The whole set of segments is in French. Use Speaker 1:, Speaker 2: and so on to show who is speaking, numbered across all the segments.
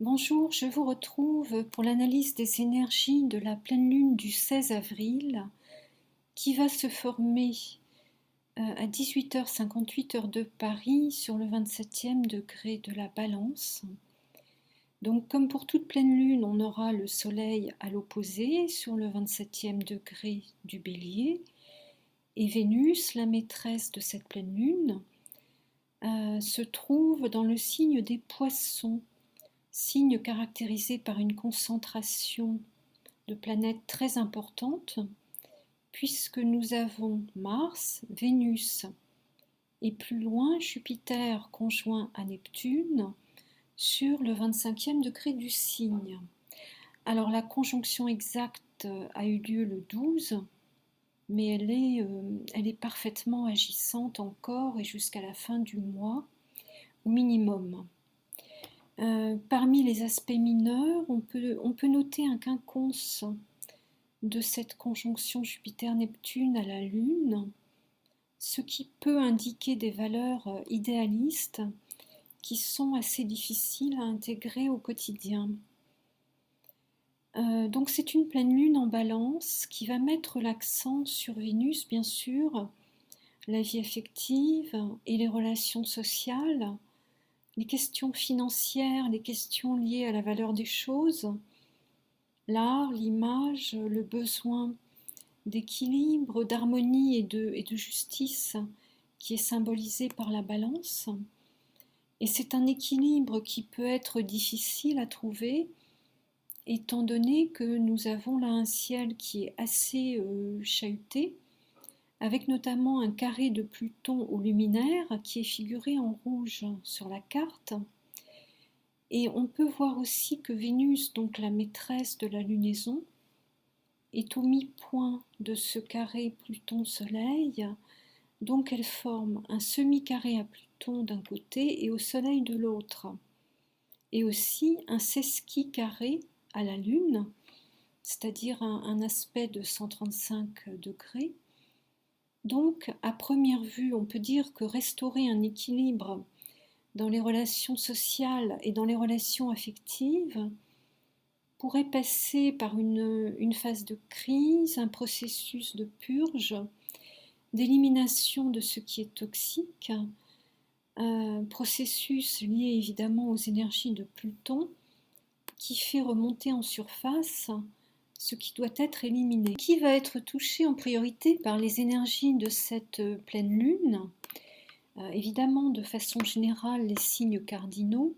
Speaker 1: Bonjour, je vous retrouve pour l'analyse des énergies de la pleine lune du 16 avril qui va se former à 18h58 heure de Paris sur le 27e degré de la Balance. Donc comme pour toute pleine lune, on aura le Soleil à l'opposé sur le 27e degré du Bélier et Vénus, la maîtresse de cette pleine lune, se trouve dans le signe des Poissons, signe caractérisé par une concentration de planètes très importante, puisque nous avons Mars, Vénus et plus loin Jupiter conjoint à Neptune sur le 25e degré du signe. Alors la conjonction exacte a eu lieu le 12, mais elle est parfaitement agissante encore et jusqu'à la fin du mois au minimum. Parmi les aspects mineurs, on peut noter un quinconce de cette conjonction Jupiter-Neptune à la Lune, ce qui peut indiquer des valeurs idéalistes qui sont assez difficiles à intégrer au quotidien. Donc c'est une pleine lune en Balance qui va mettre l'accent sur Vénus, bien sûr, la vie affective et les relations sociales, les questions financières, les questions liées à la valeur des choses, l'art, l'image, le besoin d'équilibre, d'harmonie et de justice qui est symbolisé par la Balance. Et c'est un équilibre qui peut être difficile à trouver étant donné que nous avons là un ciel qui est assez chahuté, avec notamment un carré de Pluton au luminaire qui est figuré en rouge sur la carte. Et on peut voir aussi que Vénus, donc la maîtresse de la lunaison, est au mi-point de ce carré Pluton-Soleil, donc elle forme un semi-carré à Pluton d'un côté et au Soleil de l'autre, et aussi un sesqui carré à la Lune, c'est-à-dire un aspect de 135 degrés. Donc, à première vue, on peut dire que restaurer un équilibre dans les relations sociales et dans les relations affectives pourrait passer par une phase de crise, un processus de purge, d'élimination de ce qui est toxique, un processus lié évidemment aux énergies de Pluton qui fait remonter en surface ce qui doit être éliminé. Qui va être touché en priorité par les énergies de cette pleine lune? Évidemment, de façon générale, les signes cardinaux,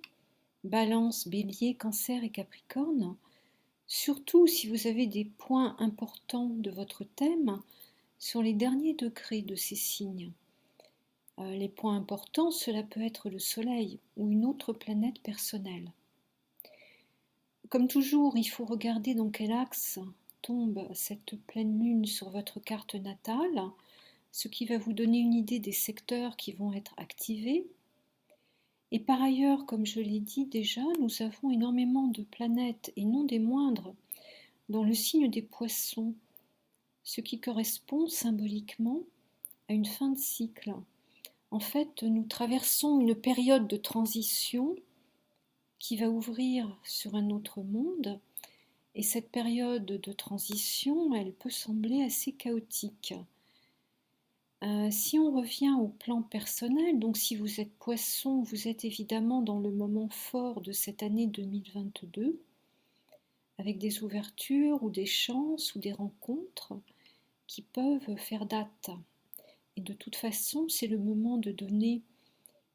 Speaker 1: Balance, Bélier, Cancer et Capricorne. Surtout si vous avez des points importants de votre thème sur les derniers degrés de ces signes. Les points importants, cela peut être le Soleil ou une autre planète personnelle. Comme toujours, il faut regarder dans quel axe tombe cette pleine lune sur votre carte natale, ce qui va vous donner une idée des secteurs qui vont être activés. Et par ailleurs, comme je l'ai dit déjà, nous avons énormément de planètes, et non des moindres, dans le signe des Poissons, ce qui correspond symboliquement à une fin de cycle. En fait, nous traversons une période de transition qui va ouvrir sur un autre monde, et cette période de transition, elle peut sembler assez chaotique. Si on revient au plan personnel, donc si vous êtes Poisson, vous êtes évidemment dans le moment fort de cette année 2022, avec des ouvertures ou des chances ou des rencontres qui peuvent faire date. Et de toute façon, c'est le moment de donner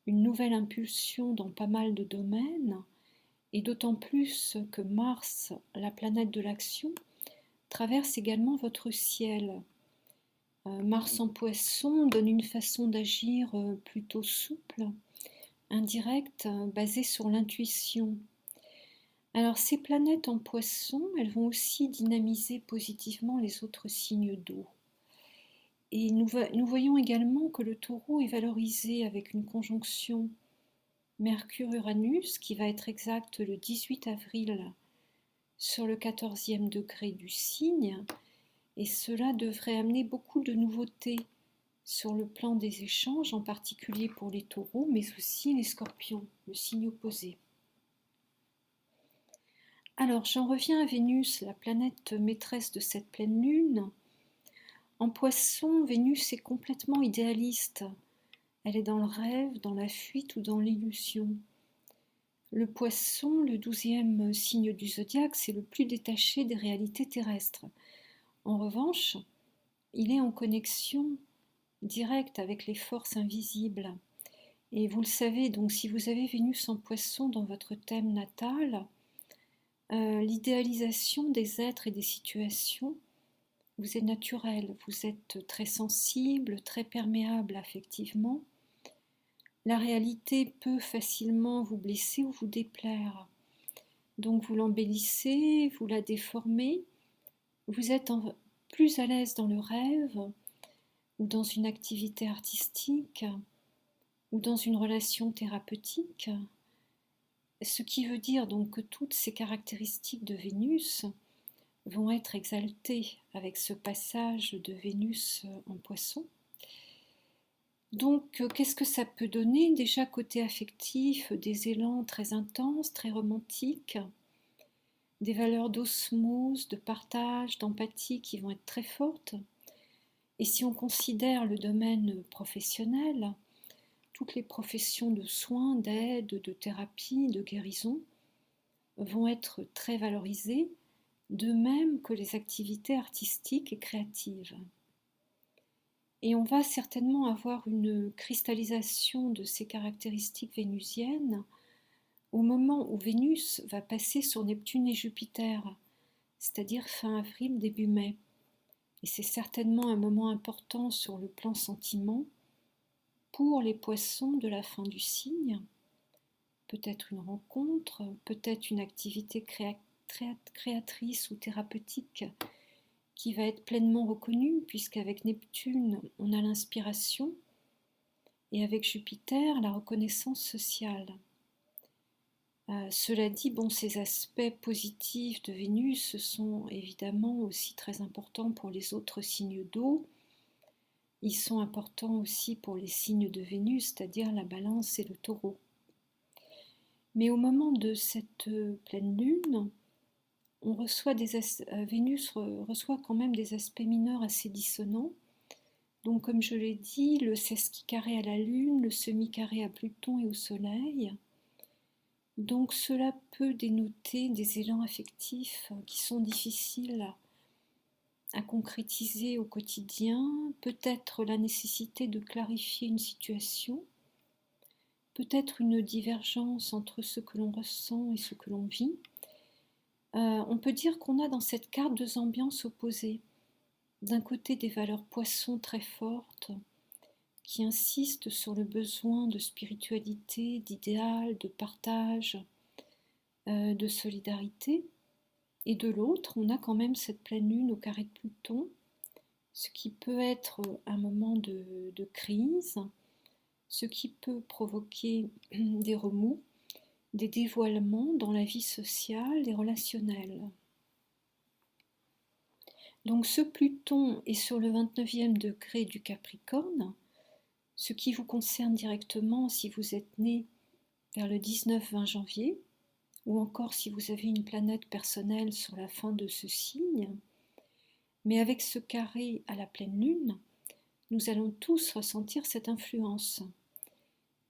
Speaker 1: une nouvelle impulsion dans pas mal de domaines, et d'autant plus que Mars, la planète de l'action, traverse également votre ciel. Mars en Poisson donne une façon d'agir plutôt souple, indirecte, basée sur l'intuition. Alors ces planètes en Poisson, elles vont aussi dynamiser positivement les autres signes d'eau. Et nous voyons également que le Taureau est valorisé avec une conjonction Mercure-Uranus qui va être exacte le 18 avril sur le 14e degré du signe, et cela devrait amener beaucoup de nouveautés sur le plan des échanges, en particulier pour les taureaux, mais aussi les scorpions, le signe opposé. Alors, j'en reviens à Vénus, la planète maîtresse de cette pleine lune. En Poisson, Vénus est complètement idéaliste. Elle est dans le rêve, dans la fuite ou dans l'illusion. Le Poisson, le 12e signe du zodiaque, c'est le plus détaché des réalités terrestres. En revanche, il est en connexion directe avec les forces invisibles. Et vous le savez, donc si vous avez Vénus en Poisson dans votre thème natal, l'idéalisation des êtres et des situations vous est naturelle, vous êtes très sensible, très perméable affectivement. La réalité peut facilement vous blesser ou vous déplaire. Donc vous l'embellissez, vous la déformez, vous êtes plus à l'aise dans le rêve ou dans une activité artistique ou dans une relation thérapeutique, ce qui veut dire donc que toutes ces caractéristiques de Vénus vont être exaltées avec ce passage de Vénus en Poisson. Donc, qu'est-ce que ça peut donner? Déjà, côté affectif, des élans très intenses, très romantiques, des valeurs d'osmose, de partage, d'empathie qui vont être très fortes. Et si on considère le domaine professionnel, toutes les professions de soins, d'aide, de thérapie, de guérison vont être très valorisées, de même que les activités artistiques et créatives. Et on va certainement avoir une cristallisation de ces caractéristiques vénusiennes au moment où Vénus va passer sur Neptune et Jupiter, c'est-à-dire fin avril, début mai. Et c'est certainement un moment important sur le plan sentiment pour les poissons de la fin du signe. Peut-être une rencontre, peut-être une activité créatrice ou thérapeutique qui va être pleinement reconnue, puisqu'avec Neptune, on a l'inspiration, et avec Jupiter, la reconnaissance sociale. Cela dit, ces aspects positifs de Vénus sont évidemment aussi très importants pour les autres signes d'eau. Ils sont importants aussi pour les signes de Vénus, c'est-à-dire la Balance et le Taureau. Mais au moment de cette pleine lune, Vénus reçoit quand même des aspects mineurs assez dissonants. Donc, comme je l'ai dit, le sesquicarré à la Lune, le semi-carré à Pluton et au Soleil. Donc, cela peut dénoter des élans affectifs qui sont difficiles à concrétiser au quotidien, peut-être la nécessité de clarifier une situation, peut-être une divergence entre ce que l'on ressent et ce que l'on vit. On peut dire qu'on a dans cette carte deux ambiances opposées. D'un côté, des valeurs poissons très fortes qui insistent sur le besoin de spiritualité, d'idéal, de partage, de solidarité. Et de l'autre, on a quand même cette pleine lune au carré de Pluton, ce qui peut être un moment de crise, ce qui peut provoquer des remous, des dévoilements dans la vie sociale et relationnelle. Donc ce Pluton est sur le 29e degré du Capricorne, ce qui vous concerne directement si vous êtes né vers le 19-20 janvier, ou encore si vous avez une planète personnelle sur la fin de ce signe. Mais avec ce carré à la pleine lune, nous allons tous ressentir cette influence.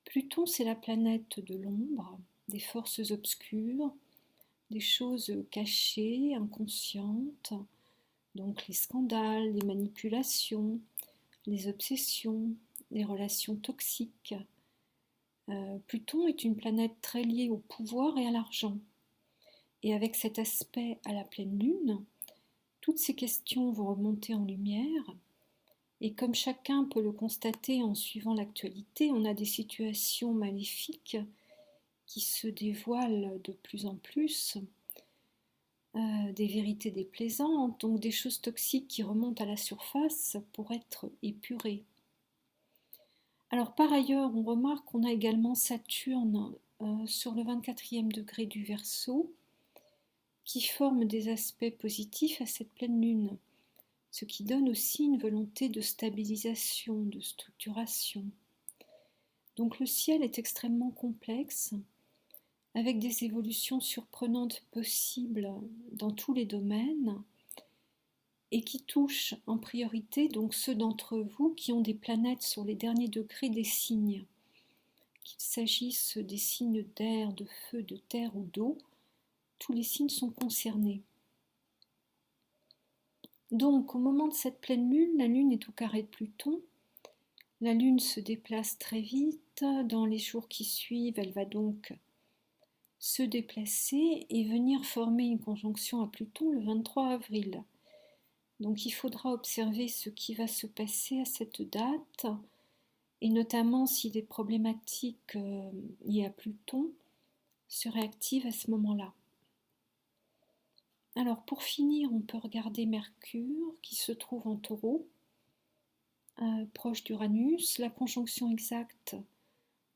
Speaker 1: Pluton, c'est la planète de l'ombre, des forces obscures, des choses cachées, inconscientes, donc les scandales, les manipulations, les obsessions, les relations toxiques. Pluton est une planète très liée au pouvoir et à l'argent. Et avec cet aspect à la pleine lune, toutes ces questions vont remonter en lumière. Et comme chacun peut le constater en suivant l'actualité, on a des situations maléfiques qui se dévoilent de plus en plus, des vérités déplaisantes, donc des choses toxiques qui remontent à la surface pour être épurées. Alors par ailleurs, on remarque qu'on a également Saturne sur le 24e degré du Verseau qui forme des aspects positifs à cette pleine lune, ce qui donne aussi une volonté de stabilisation, de structuration. Donc le ciel est extrêmement complexe avec des évolutions surprenantes possibles dans tous les domaines et qui touchent en priorité donc ceux d'entre vous qui ont des planètes sur les derniers degrés des signes. Qu'il s'agisse des signes d'air, de feu, de terre ou d'eau, tous les signes sont concernés. Donc, au moment de cette pleine lune, la lune est au carré de Pluton. La lune se déplace très vite. Dans les jours qui suivent, elle va donc se déplacer et venir former une conjonction à Pluton le 23 avril. Donc, il faudra observer ce qui va se passer à cette date, et notamment si des problématiques liées à Pluton seraient actives à ce moment-là. Alors pour finir, on peut regarder Mercure qui se trouve en Taureau, proche d'Uranus. La conjonction exacte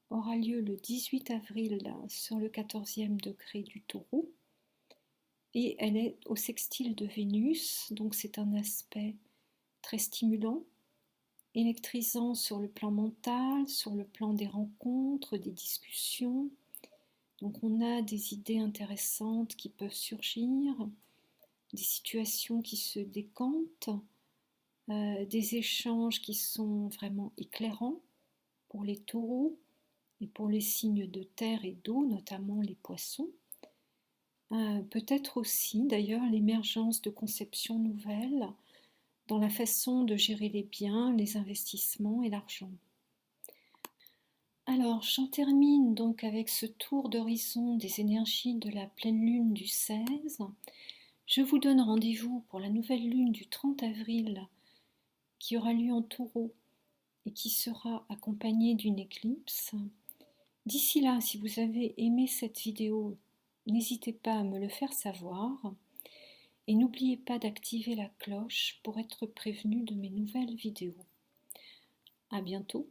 Speaker 1: aura lieu le 18 avril sur le 14e degré du Taureau et elle est au sextile de Vénus, donc c'est un aspect très stimulant, électrisant sur le plan mental, sur le plan des rencontres, des discussions. Donc on a des idées intéressantes qui peuvent surgir, des situations qui se décantent, des échanges qui sont vraiment éclairants pour les taureaux et pour les signes de terre et d'eau, notamment les poissons. Peut-être aussi d'ailleurs l'émergence de conceptions nouvelles dans la façon de gérer les biens, les investissements et l'argent. Alors j'en termine donc avec ce tour d'horizon des énergies de la pleine lune du 16. Je vous donne rendez-vous pour la nouvelle lune du 30 avril qui aura lieu en Taureau et qui sera accompagnée d'une éclipse. D'ici là, si vous avez aimé cette vidéo, n'hésitez pas à me le faire savoir et n'oubliez pas d'activer la cloche pour être prévenu de mes nouvelles vidéos. À bientôt.